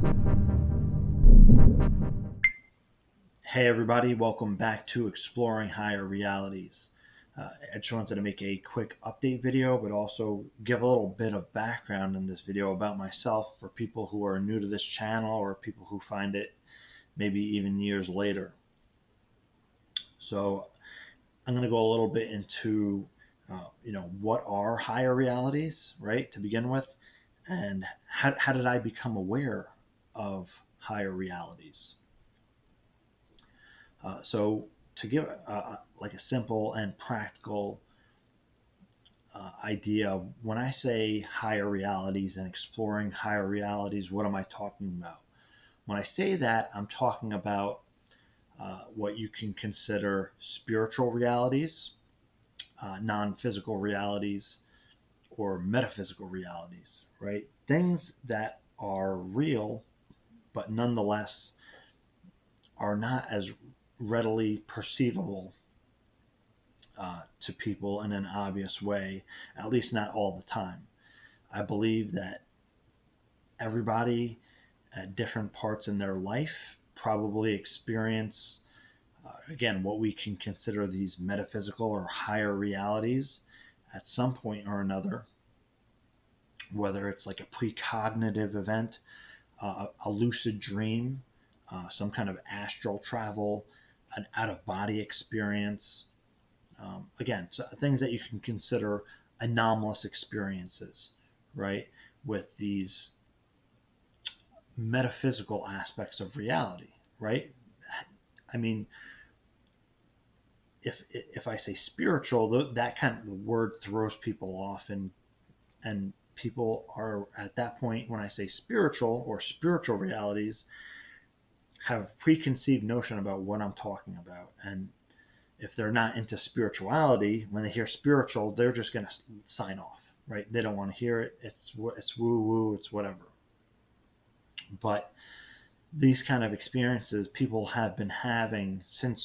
Hey everybody, welcome back to Exploring Higher Realities. I just wanted to make a quick update video, but also give a little bit of background in this video about myself for people who are new to this channel or people who find it maybe even years later. So I'm going to go a little bit into, what are higher realities, right, to begin with, and how did I become aware of higher realities? So to give like a simple and practical idea, when I say higher realities and exploring higher realities, what am I talking about? When I say that, I'm talking about what you can consider spiritual realities, non-physical realities, or metaphysical realities, right? Things that are real, but nonetheless are not as readily perceivable to people in an obvious way, at least not all the time. I believe that everybody at different parts in their life probably experience, again, what we can consider these metaphysical or higher realities at some point or another, whether it's like a precognitive event, a lucid dream, some kind of astral travel, an out-of-body experience. Again, so things that you can consider anomalous experiences, right, with these metaphysical aspects of reality, right? I mean, if I say spiritual, that kind of word throws people off, and people are at that point, when I say spiritual or spiritual realities, have preconceived notion about what I'm talking about. And if they're not into spirituality, when they hear spiritual, they're just going to sign off, right? They don't want to hear it. It's woo woo. It's whatever. But these kind of experiences people have been having since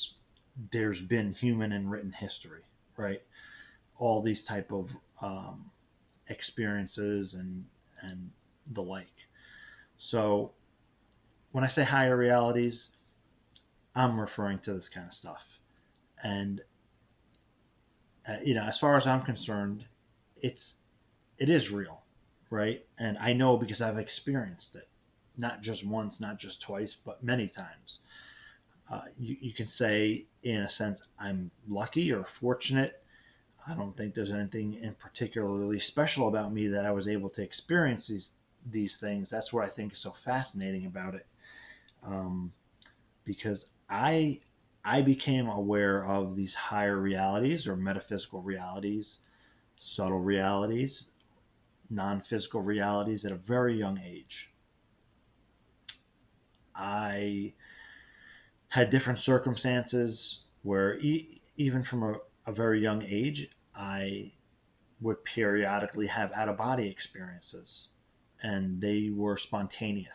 there's been human and written history, right? All these type of experiences and the like. So when I say higher realities, I'm referring to this kind of stuff. And as far as I'm concerned, it is real, right? And I know because I've experienced it, not just once, not just twice, but many times. You can say, in a sense, I'm lucky or fortunate. I don't think there's anything in particularly special about me that I was able to experience these things. That's what I think is so fascinating about it, because I became aware of these higher realities or metaphysical realities, subtle realities, non-physical realities at a very young age. I had different circumstances where even from a very young age, I would periodically have out-of-body experiences, and they were spontaneous.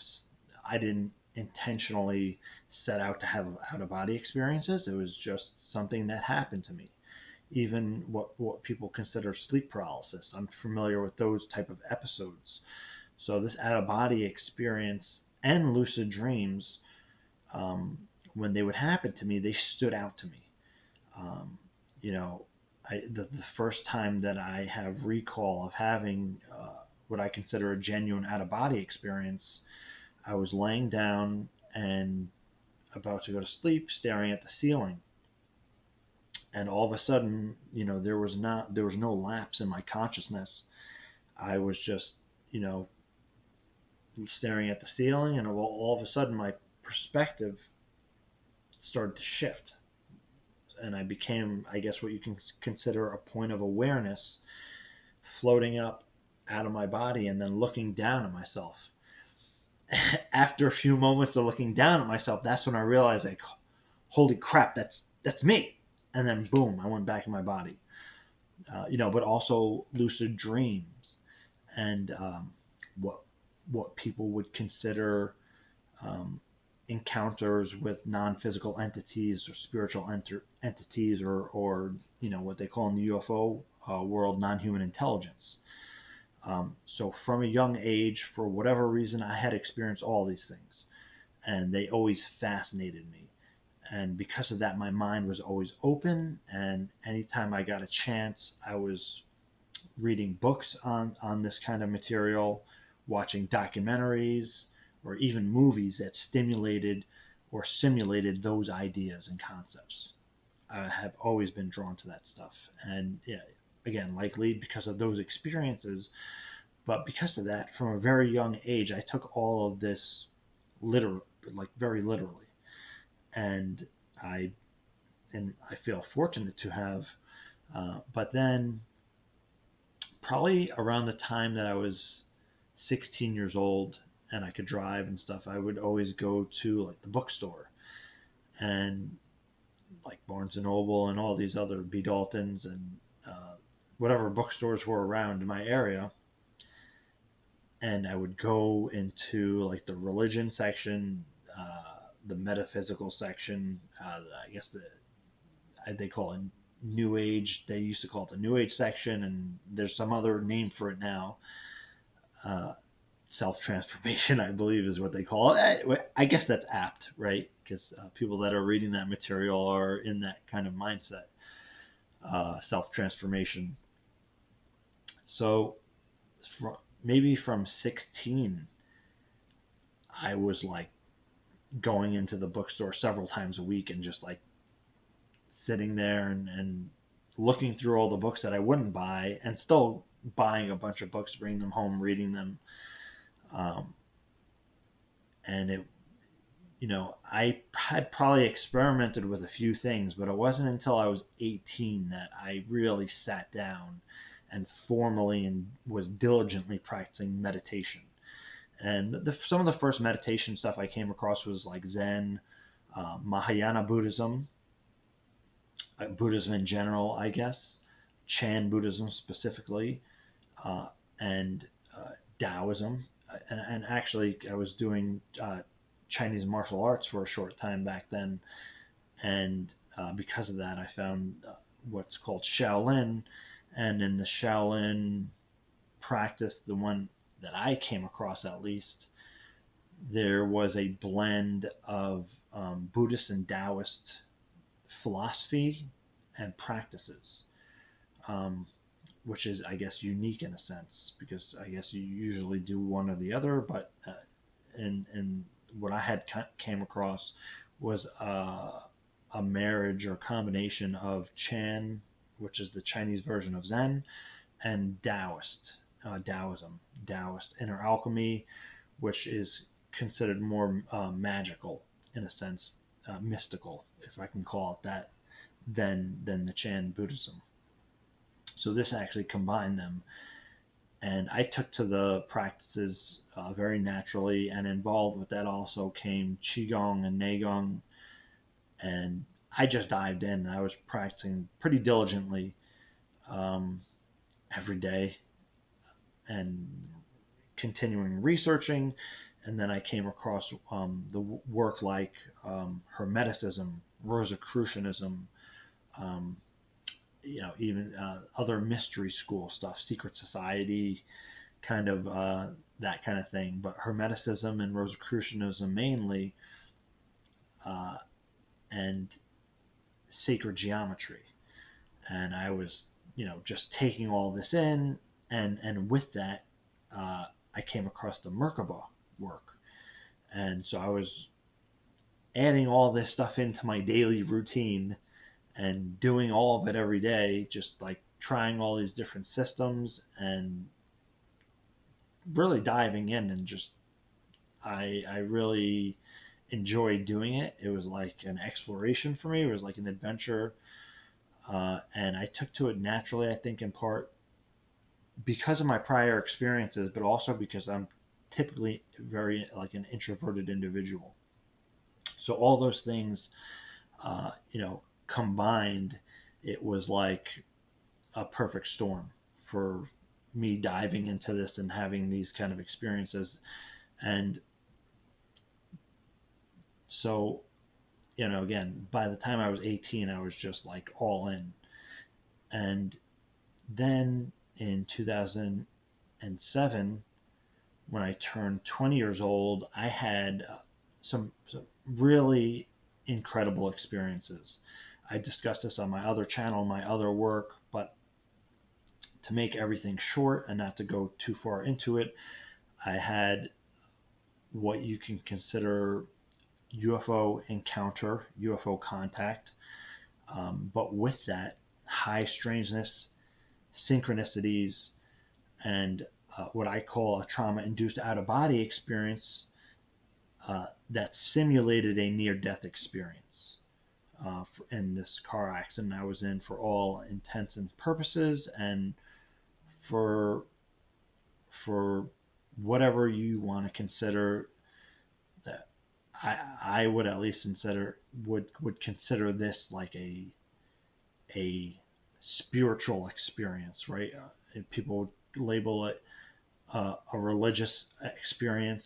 I didn't intentionally set out to have out-of-body experiences. It was just something that happened to me. Even what people consider sleep paralysis, I'm familiar with those type of episodes. So this out-of-body experience and lucid dreams, when they would happen to me, they stood out to me. Um, you know, the first time that I have recall of having what I consider a genuine out-of-body experience, I was laying down and about to go to sleep, staring at the ceiling, and all of a sudden, there was no lapse in my consciousness. I was just, you know, staring at the ceiling, and all of a sudden, my perspective started to shift, and I became, I guess, what you can consider a point of awareness, floating up out of my body and then looking down at myself. After a few moments of looking down at myself, that's when I realized, like, holy crap, that's me. And then boom, I went back in my body. But also lucid dreams and what people would consider encounters with non-physical entities or spiritual entities, or what they call in the UFO world non-human intelligence. So from a young age, for whatever reason, I had experienced all these things, and they always fascinated me. And because of that, my mind was always open, and anytime I got a chance, I was reading books on this kind of material, watching documentaries, or even movies that stimulated or simulated those ideas and concepts. I have always been drawn to that stuff. And yeah, again, likely because of those experiences, but because of that, from a very young age, I took all of this very literally. And I I feel fortunate to have. But then, probably around the time that I was 16 years old and I could drive and stuff, I would always go to like the bookstore and like Barnes and Noble and all these other B. Daltons and whatever bookstores were around in my area. And I would go into like the religion section, the metaphysical section. I guess they call it New Age. They used to call it the New Age section, and there's some other name for it now. Self-transformation, I believe, is what they call it. I guess that's apt, right? Because people that are reading that material are in that kind of mindset, self-transformation. So maybe from 16, I was like going into the bookstore several times a week and just like sitting there and looking through all the books that I wouldn't buy, and still buying a bunch of books, bringing them home, reading them. And it, I had probably experimented with a few things, but it wasn't until I was 18 that I really sat down and formally and was diligently practicing meditation. And some of the first meditation stuff I came across was like Zen, Mahayana Buddhism, Buddhism in general, I guess, Chan Buddhism specifically, and Taoism. And actually, I was doing Chinese martial arts for a short time back then, and because of that, I found what's called Shaolin, and in the Shaolin practice, the one that I came across at least, there was a blend of Buddhist and Taoist philosophy and practices, which is, I guess, unique in a sense, because I guess you usually do one or the other, but and what I had came across was a marriage or combination of Chan, which is the Chinese version of Zen, and Taoism, Taoist inner alchemy, which is considered more magical in a sense, mystical, if I can call it that, than the Chan Buddhism. So this actually combined them, and I took to the practices very naturally, and involved with that also came Qigong and Neigong, and I just dived in. I was practicing pretty diligently every day and continuing researching, and then I came across the work like Hermeticism, Rosicrucianism, even other mystery school stuff, secret society, kind of that kind of thing. But Hermeticism and Rosicrucianism mainly, and sacred geometry. And I was, just taking all this in, and with that, I came across the Merkaba work. And so I was adding all this stuff into my daily routine and doing all of it every day, just like trying all these different systems and really diving in, and just I really enjoyed doing it. It was like an exploration for me. It was like an adventure, and I took to it naturally, I think, in part because of my prior experiences, but also because I'm typically very like an introverted individual. So all those things, combined, it was like a perfect storm for me diving into this and having these kind of experiences. And so, again, by the time I was 18, I was just like all in. And then in 2008, when I turned 20 years old, I had some really incredible experiences. I discussed this on my other channel, my other work, but to make everything short and not to go too far into it, I had what you can consider UFO encounter, UFO contact, but with that, high strangeness, synchronicities, and what I call a trauma-induced out-of-body experience that simulated a near-death experience in this car accident I was in for all intents and purposes, and for whatever you want to consider, that I would at least would consider this like a spiritual experience, right? People label it a religious experience.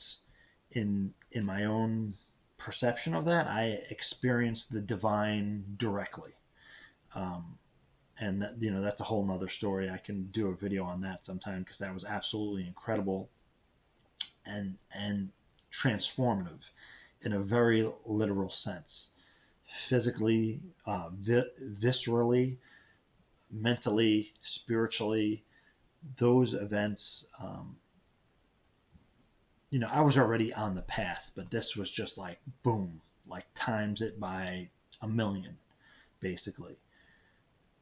In my own perception of that, I experienced the divine directly, and that, that's a whole nother story. I can do a video on that sometime, because that was absolutely incredible and transformative in a very literal sense, physically, viscerally, mentally, spiritually. Those events, I was already on the path, but this was just like boom, like times it by a million, basically.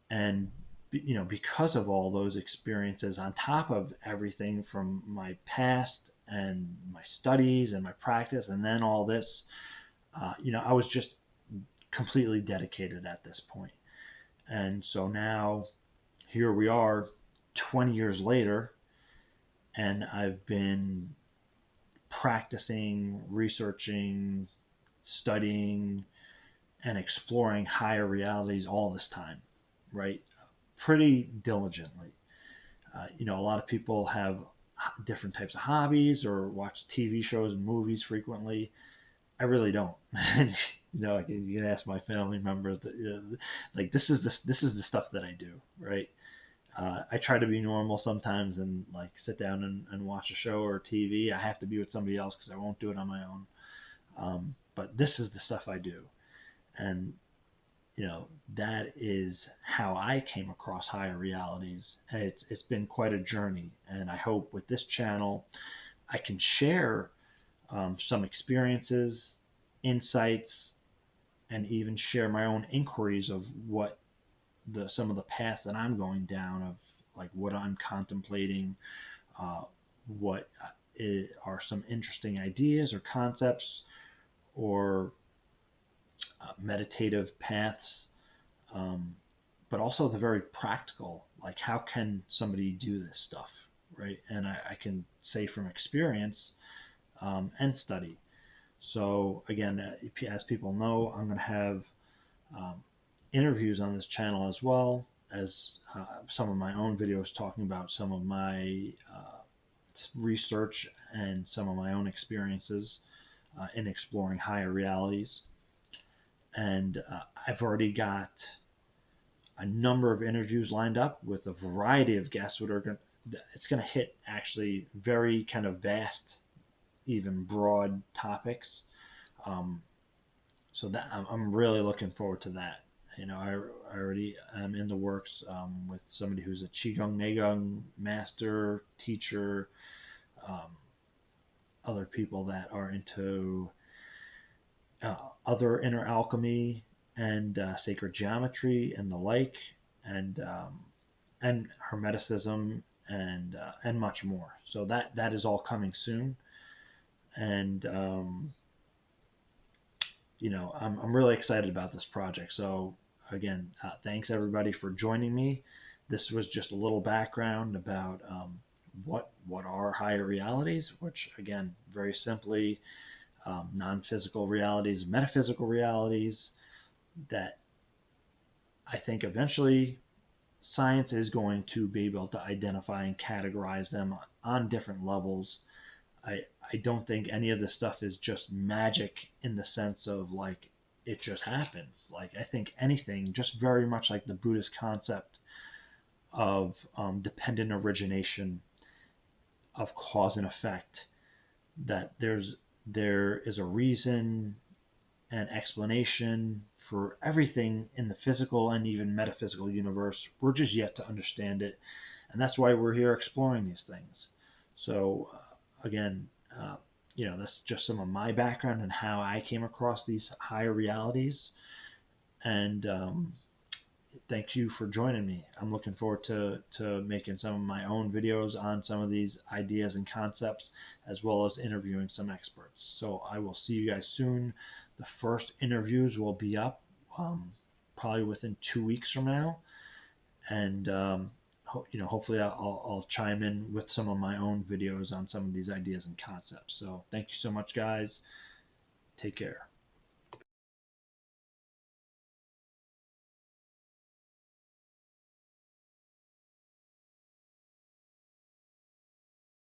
And because of all those experiences, on top of everything from my past and my studies and my practice, and then all this, I was just completely dedicated at this point. And so now, here we are, 20 years later, and I've been practicing, researching, studying, and exploring higher realities all this time, right? Pretty diligently. A lot of people have different types of hobbies or watch TV shows and movies frequently. I really don't. Like, you can ask my family members that, like, this is the stuff that I do, right? I try to be normal sometimes and like sit down and watch a show or TV. I have to be with somebody else because I won't do it on my own. But this is the stuff I do, and that is how I came across higher realities. And it's been quite a journey, and I hope with this channel I can share some experiences, insights, and even share my own inquiries of what some of the paths that I'm going down, of like what I'm contemplating, what are some interesting ideas or concepts, or meditative paths, but also the very practical, like how can somebody do this stuff, right? And I can say from experience and study. So again, as people know, I'm going to have interviews on this channel, as well as some of my own videos talking about some of my research and some of my own experiences in exploring higher realities. And I've already got a number of interviews lined up with a variety of guests that it's going to hit actually very kind of vast, even broad topics. So that I'm really looking forward to that. I already am in the works with somebody who's a Qigong Neigong master, teacher, other people that are into other inner alchemy and sacred geometry and the like, and Hermeticism and much more. So that is all coming soon, and I'm really excited about this project. So again, thanks everybody for joining me. This was just a little background about what are higher realities, which again, very simply, non-physical realities, metaphysical realities that I think eventually science is going to be able to identify and categorize them on different levels. I don't think any of this stuff is just magic in the sense of like it just happens. Like, I think anything, just very much like the Buddhist concept of dependent origination, of cause and effect, that there is a reason and explanation for everything in the physical and even metaphysical universe. We're just yet to understand it, and that's why we're here exploring these things. So again, that's just some of my background and how I came across these higher realities. And thank you for joining me. I'm looking forward to making some of my own videos on some of these ideas and concepts, as well as interviewing some experts. So I will see you guys soon. The first interviews will be up probably within 2 weeks from now, and hopefully I'll chime in with some of my own videos on some of these ideas and concepts. So thank you so much, guys. Take care.